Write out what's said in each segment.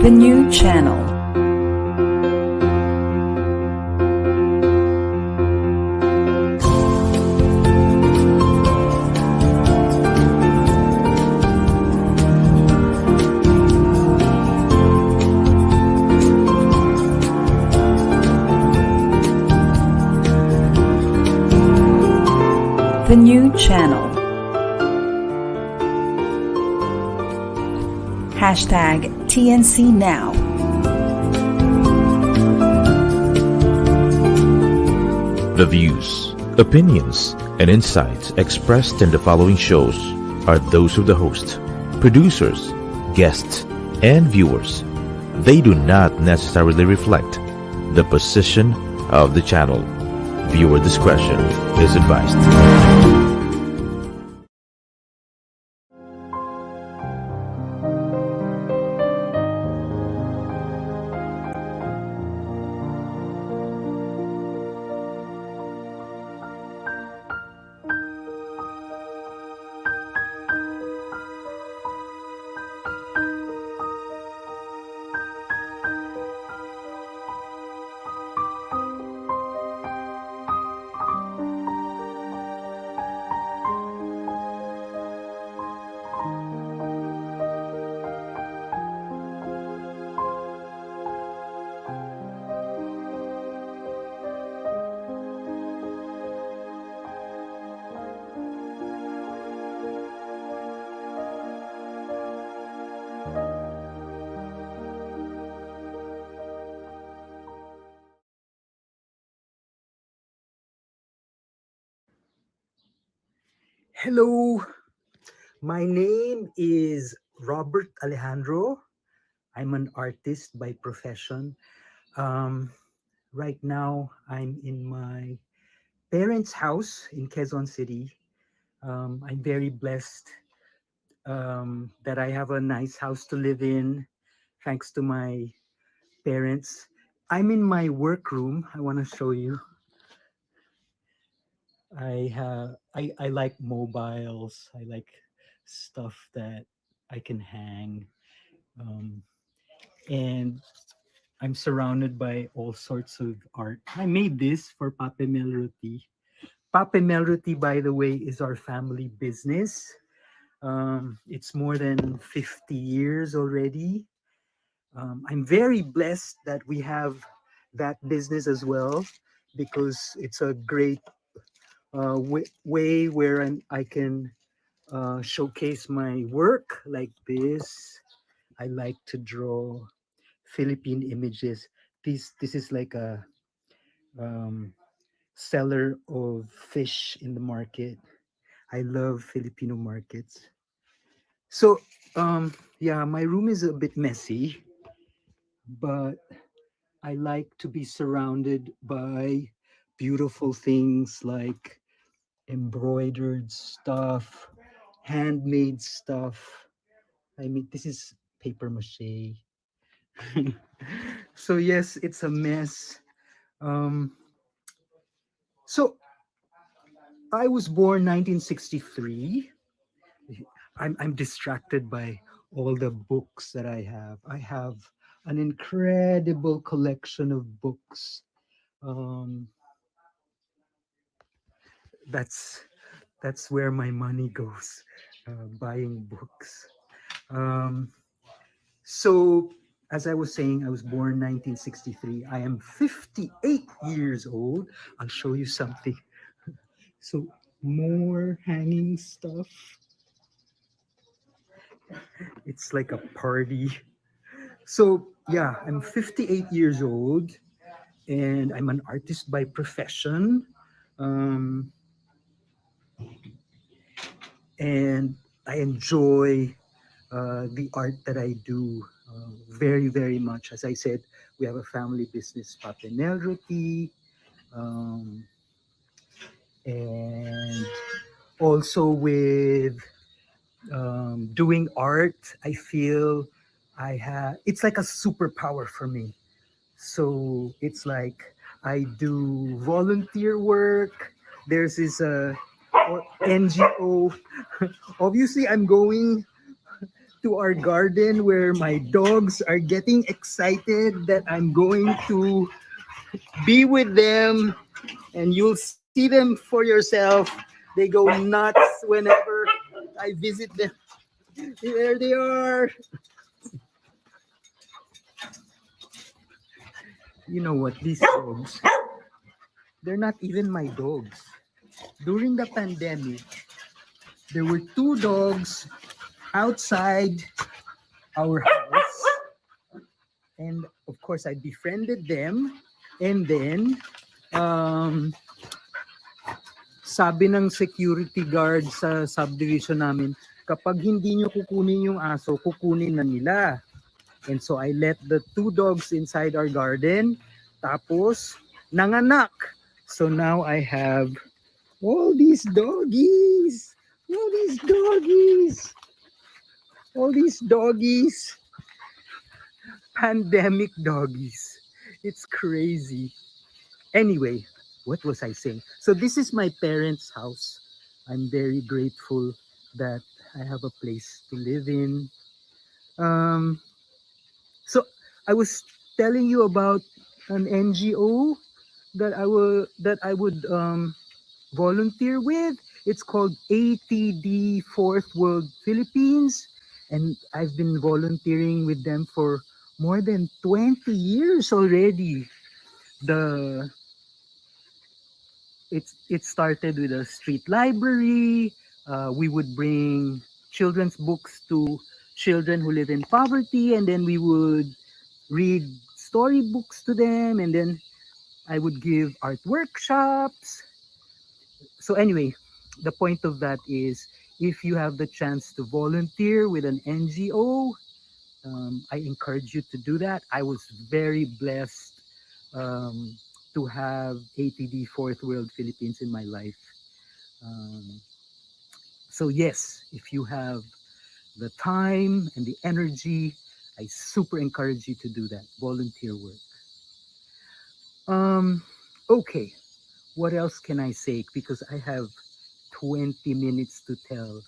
The new channel. The new channel. Hashtag TNCNow. The views, opinions, and insights expressed in the following shows are those of the host, producers, guests, and viewers. They do not necessarily reflect the position of the channel. Viewer discretion is advised. Hello, my name is Robert Alejandro. I'm an artist by profession. Um, right now, I'm in my parents' house in Quezon City. I'm very blessed that I have a nice house to live in, thanks to my parents. I'm in my workroom. I want to show you. I like mobiles. I like stuff that I can hang. Um, and I'm surrounded by all sorts of art. I made this for Pape Melruti. Pape Melruti, by the way, is our family business. It's more than 50 years already. I'm very blessed that we have that business as well, because it's a great way where I can showcase my work like this. I like to draw Philippine images. This is like a um, seller of fish in the market. I love Filipino markets. So yeah, my room is a bit messy, but I like to be surrounded by beautiful things like embroidered stuff, handmade stuff. I mean, this is paper mache. So yes, it's a mess. Um, so I was born 1963. I'm distracted by all the books that I have. I have an incredible collection of books. Um, that's that's where my money goes, buying books. Um, so as I was saying, I was born 1963. I am 58 years old. I'll show you something. So more hanging stuff. It's like a party. So yeah, I'm 58 years old and I'm an artist by profession. Um, and I enjoy the art that I do very, very much. As I said, we have a family business, Papinel Roti, um, and also with doing art, I feel it's like a superpower for me. So it's like I do volunteer work. There's this NGO. Obviously, I'm going to our garden where my dogs are getting excited that I'm going to be with them, and you'll see them for yourself. They go nuts whenever I visit them. There they are. You know what? These dogs, they're not even my dogs. During the pandemic, there were two dogs outside our house. And of course, I befriended them. And then, um, sabi ng security guard sa subdivision namin, kapag hindi nyo kukunin yung aso, kukunin na nila. And so I let the two dogs inside our garden. Tapos, nanganak. So now I have all these doggies. All these doggies. All these doggies. Pandemic doggies. It's crazy. Anyway, what was I saying? So this is my parents' house. I'm very grateful that I have a place to live in. Um, so I was telling you about an NGO that I would volunteer with. It's called ATD Fourth World Philippines, and I've been volunteering with them for more than 20 years already. The it started with a street library. We would bring children's books to children who live in poverty, and then we would read storybooks to them, and then I would give art workshops. So anyway, the point of that is, if you have the chance to volunteer with an NGO, I encourage you to do that. I was very blessed um, to have ATD Fourth World Philippines in my life. Um, so yes, if you have the time and the energy, I super encourage you to do that volunteer work. Um, okay, what else can I say? Because I have 20 minutes to tell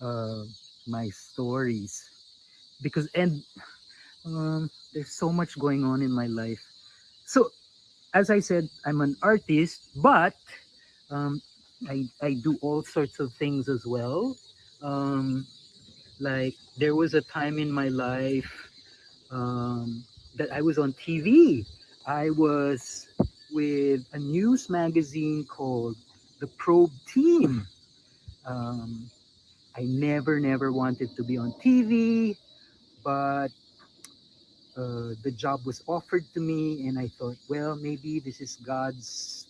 uh, my stories. Because and there's so much going on in my life. So as I said, I'm an artist, but um, I do all sorts of things as well. Um, like there was a time in my life um, that I was on TV. I was with a news magazine called The Probe Team. Um, I never wanted to be on TV, but the job was offered to me, and I thought, well, maybe this is God's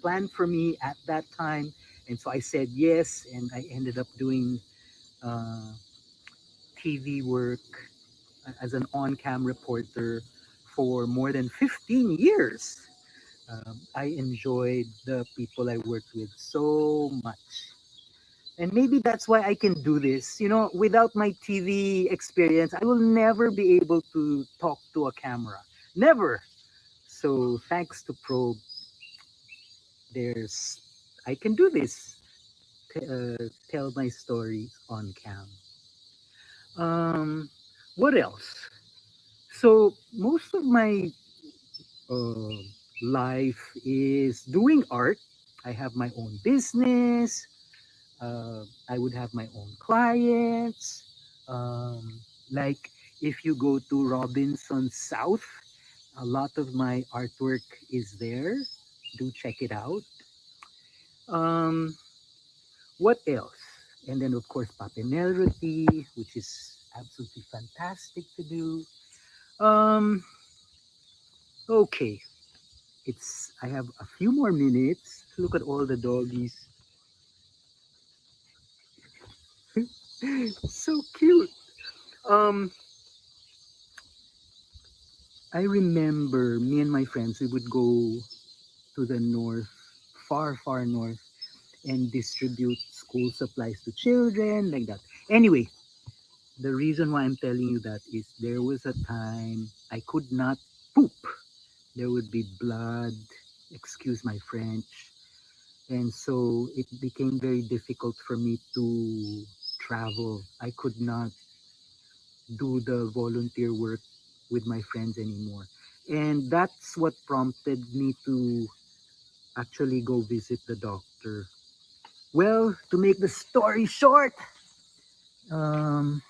plan for me at that time. And so I said yes, and I ended up doing uh, TV work as an on-cam reporter for more than 15 years. I enjoyed the people I worked with so much. And maybe that's why I can do this. You know, without my TV experience, I will never be able to talk to a camera. Never. So thanks to Probe, there's I can do this. Tell my stories on cam. Um, what else? So most of my uh, life is doing art. I have my own business. I would have my own clients. Like if you go to Robinson South, a lot of my artwork is there. Do check it out. Um, what else? And then of course Papinel roti, which is absolutely fantastic to do. Um, okay, it's I have a few more minutes. Look at all the doggies. So cute. Um, I remember me and my friends, we would go to the north, far north, and distribute school supplies to children, like that. Anyway, the reason why I'm telling you that is there was a time I could not poop. There would be blood, excuse my French. And so it became very difficult for me to travel. I could not do the volunteer work with my friends anymore. And that's what prompted me to actually go visit the doctor. Well, to make the story short, um,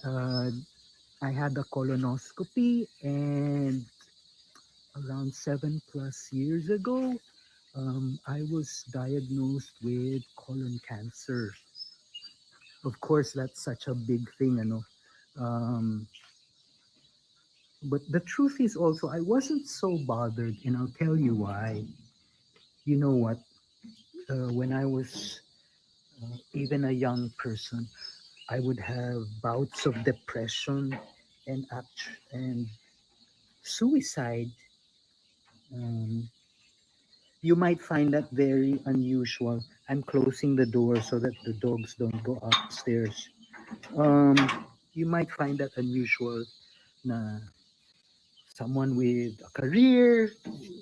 uh, I had a colonoscopy, and around 7+ years ago, I was diagnosed with colon cancer. Of course, that's such a big thing, you know. Um, but the truth is also, I wasn't so bothered, and I'll tell you why. You know what? When I was even a young person, I would have bouts of depression and suicide. Um, you might find that very unusual. I'm closing the door so that the dogs don't go upstairs. Um, you might find that unusual na someone with a career,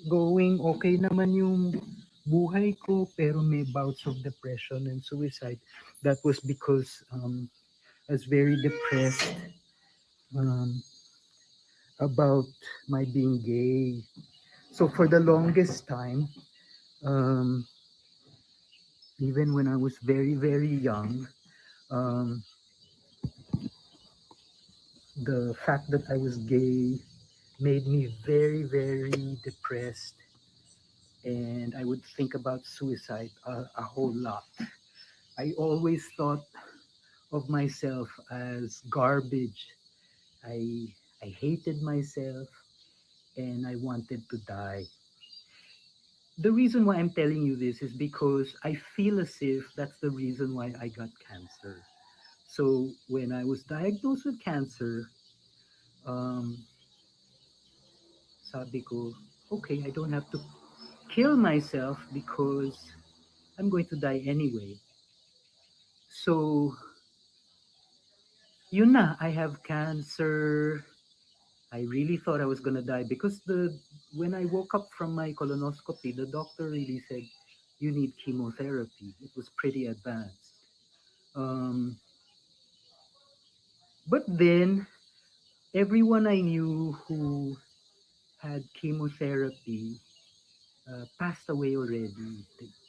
going okay naman yung buhay ko, pero may bouts of depression and suicide. That was because I was very depressed um, about my being gay. So for the longest time, um, even when I was very, very young, um, the fact that I was gay made me very, very depressed. And I would think about suicide a whole lot. I always thought of myself as garbage. I, I hated myself and I wanted to die. The reason why I'm telling you this is because I feel as if that's the reason why I got cancer. So when I was diagnosed with cancer, um, sabi ko, okay, I don't have to kill myself because I'm going to die anyway. So yun na, I have cancer. I really thought I was gonna die because the when I woke up from my colonoscopy, the doctor really said you need chemotherapy. It was pretty advanced. Um, but then everyone I knew who had chemotherapy passed away already.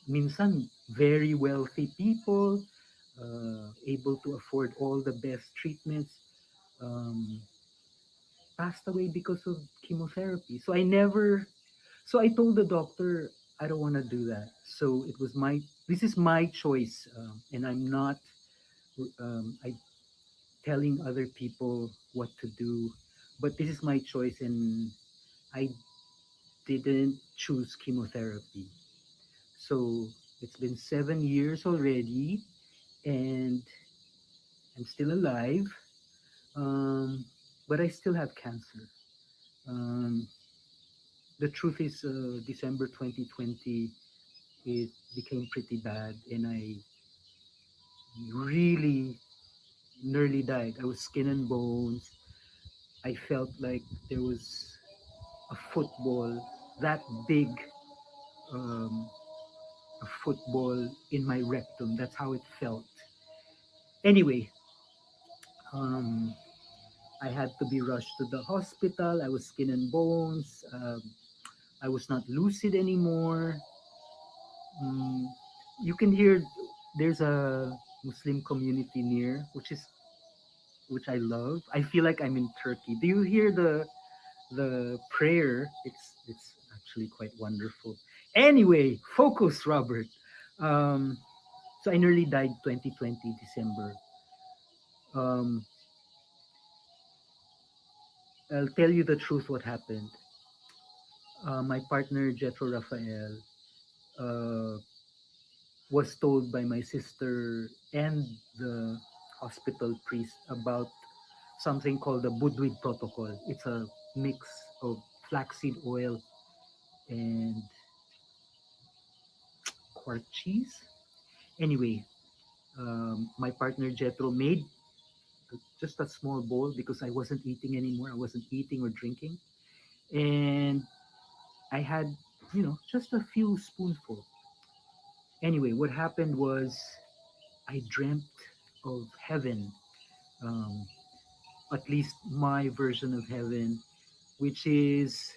Minsan, very wealthy people, able to afford all the best treatments, um, passed away because of chemotherapy. So I told the doctor, I don't want to do that. So this is my choice. And I'm not I telling other people what to do, but this is my choice. And I didn't choose chemotherapy. So it's been 7 years already, and I'm still alive, um, but I still have cancer. Um, the truth is, December 2020, it became pretty bad, and I really nearly died. I was skin and bones. I felt like there was a football that big, um, a football in my rectum. That's how it felt. Anyway, um, I had to be rushed to the hospital. I was skin and bones. I was not lucid anymore. Mm, you can hear there's a Muslim community near, which I love. I feel like I'm in Turkey. Do you hear the prayer? It's actually quite wonderful. Anyway, focus, Robert. Um, so I nearly died 2020 December. Um, I'll tell you the truth. What happened? My partner Jetro Rafael uh, was told by my sister and the hospital priest about something called the Budwig protocol. It's a mix of flaxseed oil and quark cheese. Anyway, my partner Jetro made just a small bowl because I wasn't eating anymore. I wasn't eating or drinking, and I had, just a few spoonfuls. Anyway, what happened was I dreamt of heaven, um, at least my version of heaven, which is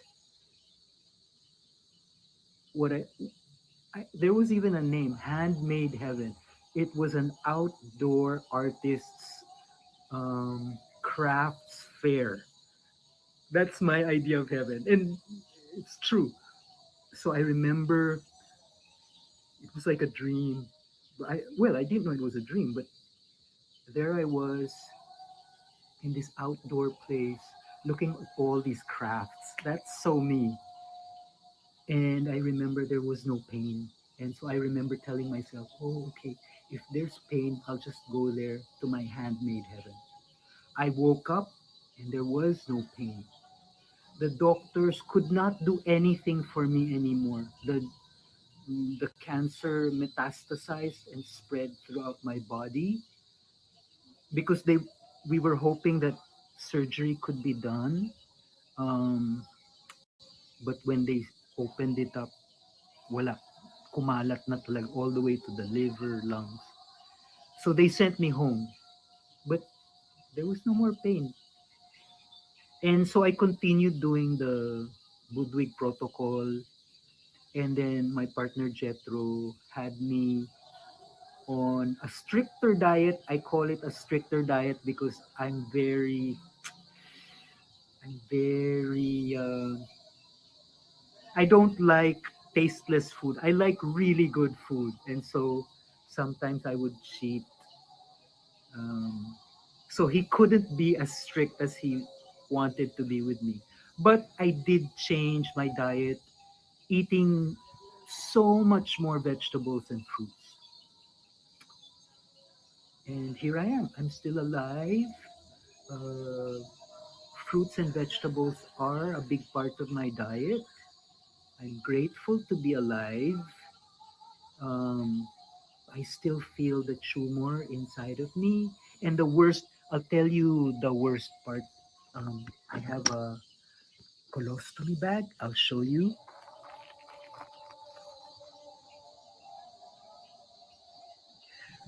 what there was even a name, Handmade Heaven. It was an outdoor artists crafts fair. That's my idea of heaven, and it's true. So I remember it was like a dream. I didn't know it was a dream, but there I was in this outdoor place looking at all these crafts. That's so me. And I remember there was no pain. And so I remember telling myself, oh, okay, if there's pain, I'll just go there to my handmade heaven. I woke up and there was no pain. The doctors could not do anything for me anymore. The cancer metastasized and spread throughout my body because we were hoping that surgery could be done. Um, but when they opened it up, wala. Kumalat na talaga all the way to the liver, lungs. So they sent me home. But there was no more pain. And so I continued doing the Budwig protocol. And then my partner Jetro had me on a stricter diet. I call it a stricter diet because I'm very, I don't like tasteless food. I like really good food. And so sometimes I would cheat. Um, so he couldn't be as strict as he wanted to be with me. But I did change my diet, eating so much more vegetables and fruits. And here I am. I'm still alive. Uh, Fruits and vegetables are a big part of my diet. I'm grateful to be alive. Um, I still feel the tumor inside of me. And the worst, I'll tell you the worst part. I have a colostomy bag. I'll show you.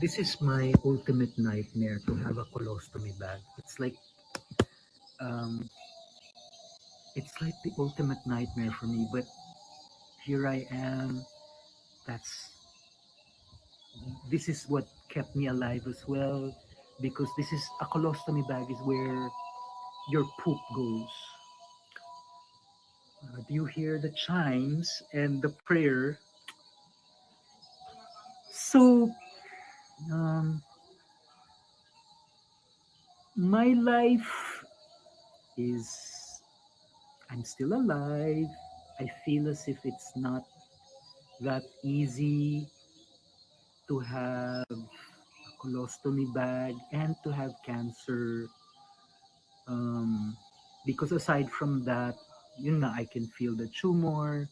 This is my ultimate nightmare to have a colostomy bag. Um, it's like the ultimate nightmare for me. But here I am. That's this is what kept me alive as well, because this is a colostomy bag is where your poop goes. Do you hear the chimes and the prayer? So, um, my life is, I'm still alive. I feel as if it's not that easy to have a colostomy bag and to have cancer. Um, because aside from that, yun nga, I can feel the tumor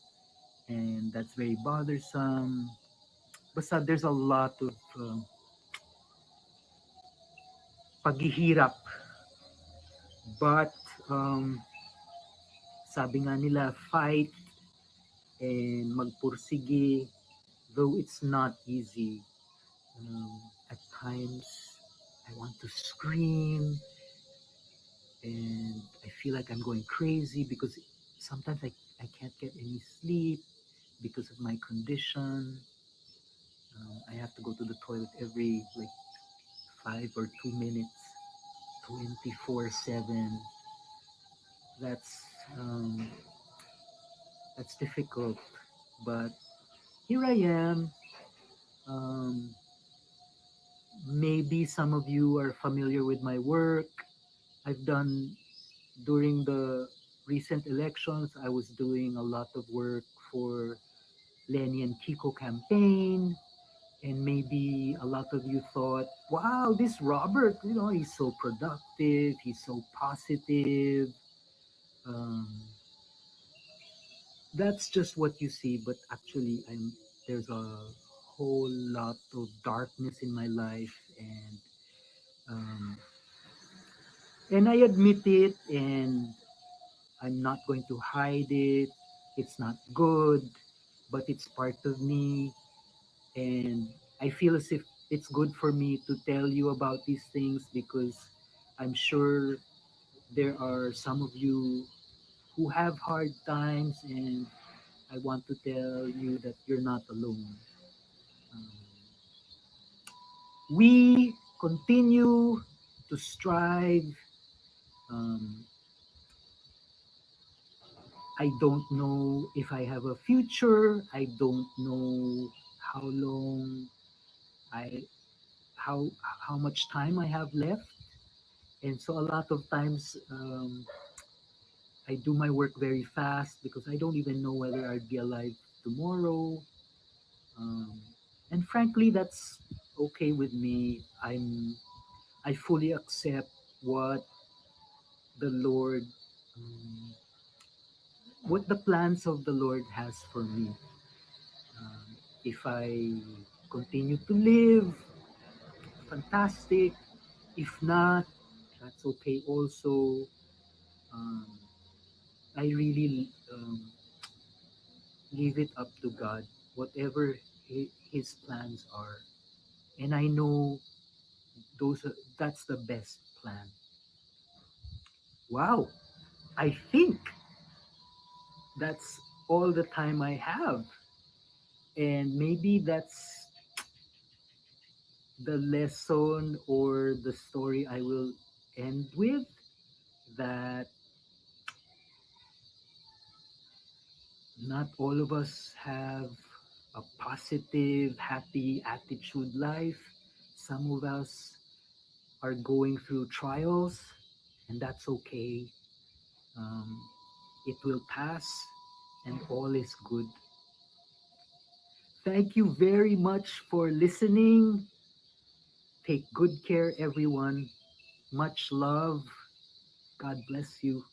and that's very bothersome. Basta there's a lot of paghihirap. But sabi nga nila, fight and magpursige, though it's not easy. At times, I want to scream and I feel like I'm going crazy because sometimes I can't get any sleep because of my condition. I have to go to the toilet every like 5 or 2 minutes, 24/7. That's um, that's difficult, but here I am. Um, Maybe some of you are familiar with my work. I've done during the recent elections. I was doing a lot of work for Lenny and Kiko campaign, and maybe a lot of you thought, "Wow, this Robert, he's so productive. He's so positive." Um, that's just what you see, but actually, there's a whole lot of darkness in my life, um, and I admit it, and I'm not going to hide it. It's not good, but it's part of me, and I feel as if it's good for me to tell you about these things because I'm sure there are some of you who have hard times, and I want to tell you that you're not alone. Um, we continue to strive. Um, I don't know if I have a future. I don't know how long I how how much time I have left, and so a lot of times I do my work very fast because I don't even know whether I'd be alive tomorrow. Um, and frankly, that's okay with me. I fully accept what the Lord, um, what the plans of the Lord has for me. If I continue to live, fantastic. If not, that's okay also. Um, I really leave it up to God, whatever His plans are. And I know that's the best plan. Wow, I think that's all the time I have. And maybe that's the lesson or the story I will end with, that not all of us have a positive, happy attitude life. Some of us are going through trials, and that's okay. Um, it will pass, and all is good. Thank you very much for listening. Take good care, everyone. Much love. God bless you.